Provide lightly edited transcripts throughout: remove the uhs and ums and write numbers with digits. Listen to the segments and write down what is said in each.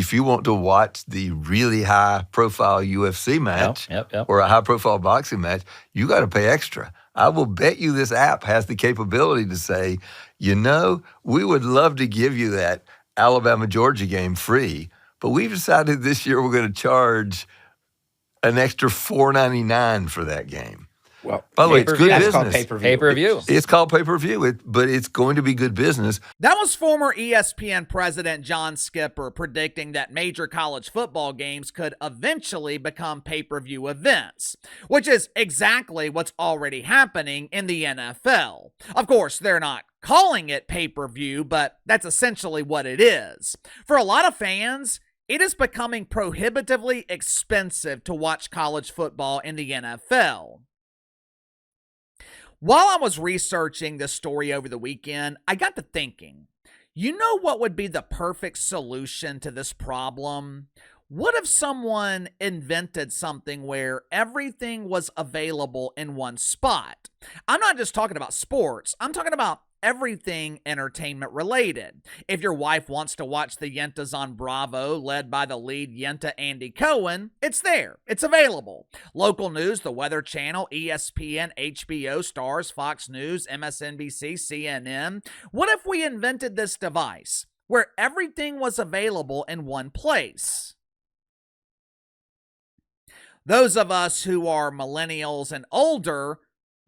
if you want to watch the really high-profile UFC match or a high-profile boxing match, you got to pay extra. I will bet you this app has the capability to say, we would love to give you that Alabama-Georgia game free, but we've decided this year we're going to charge an extra $4.99 for that game. Well, by the way, it's good business. It's called pay-per-view. It's called pay-per-view, but it's going to be good business. That was former ESPN president John Skipper predicting that major college football games could eventually become pay-per-view events, which is exactly what's already happening in the NFL. Of course, they're not calling it pay-per-view, but that's essentially what it is. For a lot of fans, it is becoming prohibitively expensive to watch college football in the NFL. While I was researching this story over the weekend, I got to thinking, you know what would be the perfect solution to this problem? What if someone invented something where everything was available in one spot? I'm not just talking about sports. I'm talking about everything entertainment related. If your wife wants to watch the Yentas on Bravo, led by the lead Yenta Andy Cohen, it's there. It's available. Local news, the Weather Channel, ESPN, HBO, Starz, Fox News, MSNBC, CNN. What if we invented this device where everything was available in one place? Those of us who are millennials and older,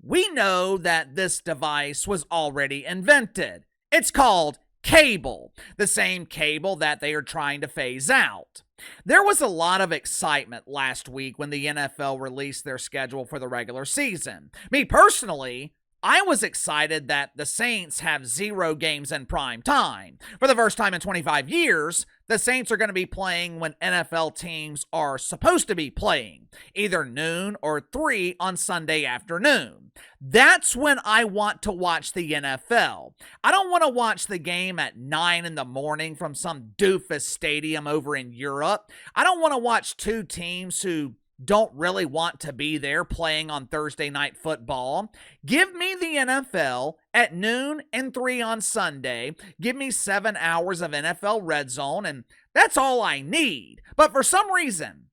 we know that this device was already invented. It's called cable, the same cable that they are trying to phase out. There was a lot of excitement last week when the NFL released their schedule for the regular season. Me personally, I was excited that the Saints have 0 games in prime time. For the first time in 25 years, the Saints are going to be playing when NFL teams are supposed to be playing, either noon or 3 on Sunday afternoon. That's when I want to watch the NFL. I don't want to watch the game at 9 in the morning from some doofus stadium over in Europe. I don't want to watch two teams who don't really want to be there playing on Thursday Night Football. Give me the NFL at noon and 3 on Sunday. Give me 7 hours of NFL Red Zone, and that's all I need. But for some reason,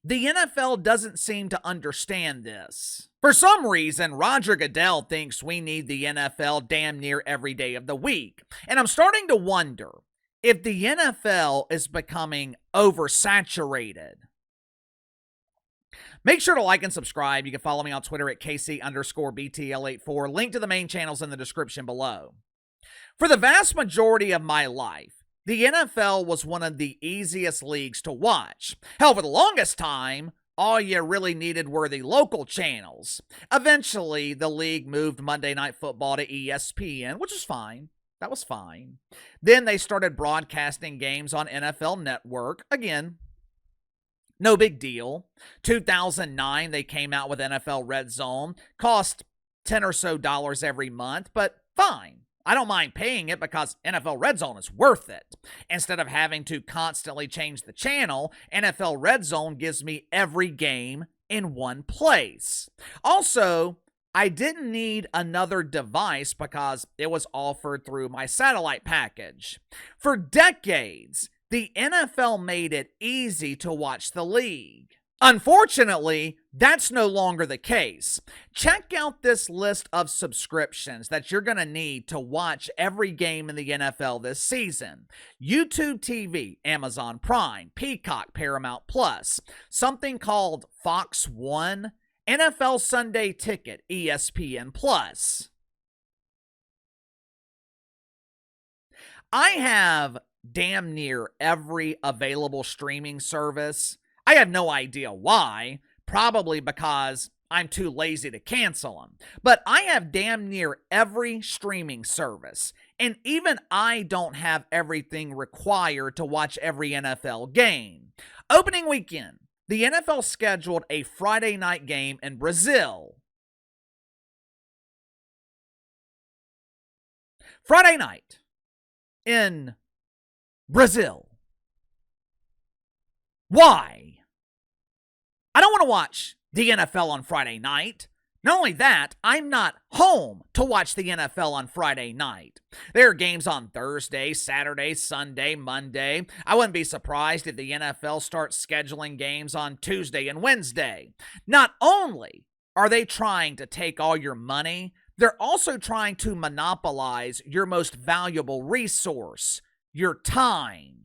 the NFL doesn't seem to understand this. For some reason, Roger Goodell thinks we need the NFL damn near every day of the week. And I'm starting to wonder if the NFL is becoming oversaturated. Make sure to like and subscribe. You can follow me on Twitter at KC_BTL84. Link to the main channels in the description below. For the vast majority of my life, the NFL was one of the easiest leagues to watch. Hell, for the longest time, all you really needed were the local channels. Eventually, the league moved Monday Night Football to ESPN, which was fine. That was fine. Then they started broadcasting games on NFL Network. Again, no big deal. 2009, they came out with NFL Red Zone. Cost $10 or so every month, but fine. I don't mind paying it because NFL Red Zone is worth it. Instead of having to constantly change the channel, NFL Red Zone gives me every game in one place. Also, I didn't need another device because it was offered through my satellite package. For decades, the NFL made it easy to watch the league. Unfortunately, that's no longer the case. Check out this list of subscriptions that you're going to need to watch every game in the NFL this season. YouTube TV, Amazon Prime, Peacock, Paramount Plus, something called Fox One, NFL Sunday Ticket, ESPN Plus. I have damn near every available streaming service. I have no idea why, probably because I'm too lazy to cancel them. But I have damn near every streaming service, and even I don't have everything required to watch every NFL game. Opening weekend, the NFL scheduled a Friday night game in Brazil. Friday night in Brazil. Why? I don't want to watch the NFL on Friday night. Not only that, I'm not home to watch the NFL on Friday night. There are games on Thursday, Saturday, Sunday, Monday. I wouldn't be surprised if the NFL starts scheduling games on Tuesday and Wednesday. Not only are they trying to take all your money, they're also trying to monopolize your most valuable resource, your time.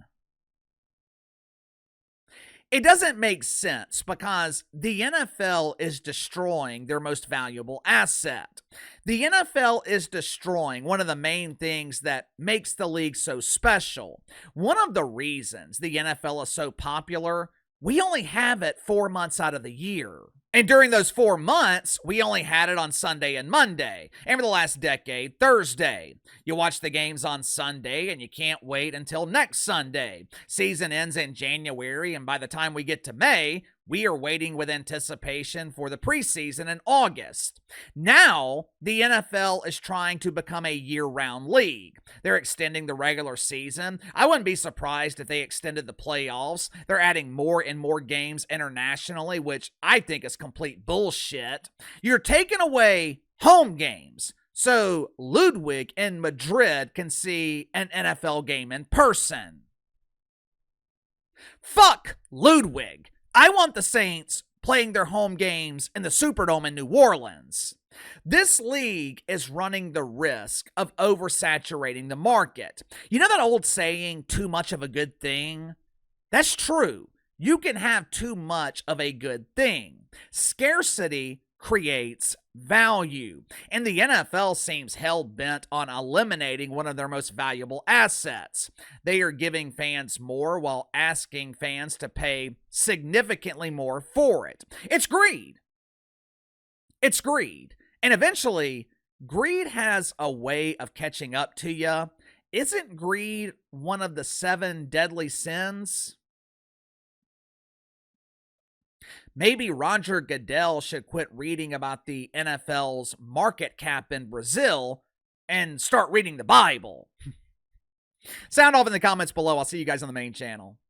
It doesn't make sense because the NFL is destroying their most valuable asset. The NFL is destroying one of the main things that makes the league so special. One of the reasons the NFL is so popular, we only have it 4 months out of the year. And during those 4 months, we only had it on Sunday and Monday. And for the last decade, Thursday. You watch the games on Sunday and you can't wait until next Sunday. Season ends in January, and by the time we get to May, we are waiting with anticipation for the preseason in August. Now, the NFL is trying to become a year-round league. They're extending the regular season. I wouldn't be surprised if they extended the playoffs. They're adding more and more games internationally, which I think is complete bullshit. You're taking away home games, so Ludwig in Madrid can see an NFL game in person. Fuck Ludwig. I want the Saints playing their home games in the Superdome in New Orleans. This league is running the risk of oversaturating the market. You know that old saying, too much of a good thing? That's true. You can have too much of a good thing. Scarcity creates value. And the NFL seems hell-bent on eliminating one of their most valuable assets. They are giving fans more while asking fans to pay significantly more for it. It's greed. It's greed. And eventually, greed has a way of catching up to you. Isn't greed one of the 7 deadly sins? Maybe Roger Goodell should quit reading about the NFL's market cap in Brazil and start reading the Bible. Sound off in the comments below. I'll see you guys on the main channel.